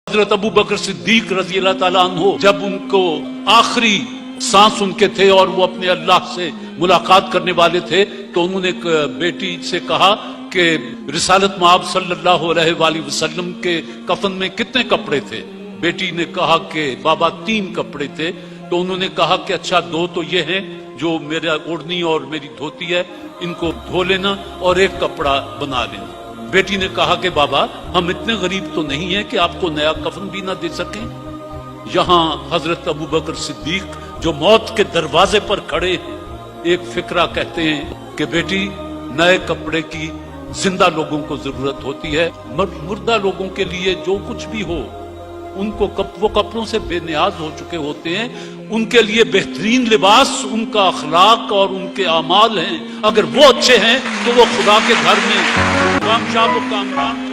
حضرت ابو بکر صدیق رضی اللہ تعالیٰ عنہ جب ان کو آخری سانس ان کے تھے اور وہ اپنے اللہ سے ملاقات کرنے والے تھے تو انہوں نے ایک بیٹی سے کہا کہ رسالت مآب صلی اللہ علیہ وآلہ وسلم کے کفن میں کتنے کپڑے تھے؟ بیٹی نے کہا کہ بابا 3 کپڑے تھے. تو انہوں نے کہا کہ اچھا 2 تو یہ ہیں جو میرا اوڑھنی اور میری دھوتی ہے ان کو دھو لینا اور ایک کپڑا بنا لینا. بیٹی نے کہا کہ بابا ہم اتنے غریب تو نہیں ہیں کہ آپ کو نیا کفن بھی نہ دے سکیں. یہاں حضرت ابو بکر صدیق جو موت کے دروازے پر کھڑے ایک فقرہ کہتے ہیں کہ بیٹی نئے کپڑے کی زندہ لوگوں کو ضرورت ہوتی ہے، مردہ لوگوں کے لیے جو کچھ بھی ہو ان کو وہ کپڑوں سے بے نیاز ہو چکے ہوتے ہیں. ان کے لیے بہترین لباس ان کا اخلاق اور ان کے اعمال ہیں. اگر وہ اچھے ہیں تو وہ خدا کے گھر میں کام شاب و کامران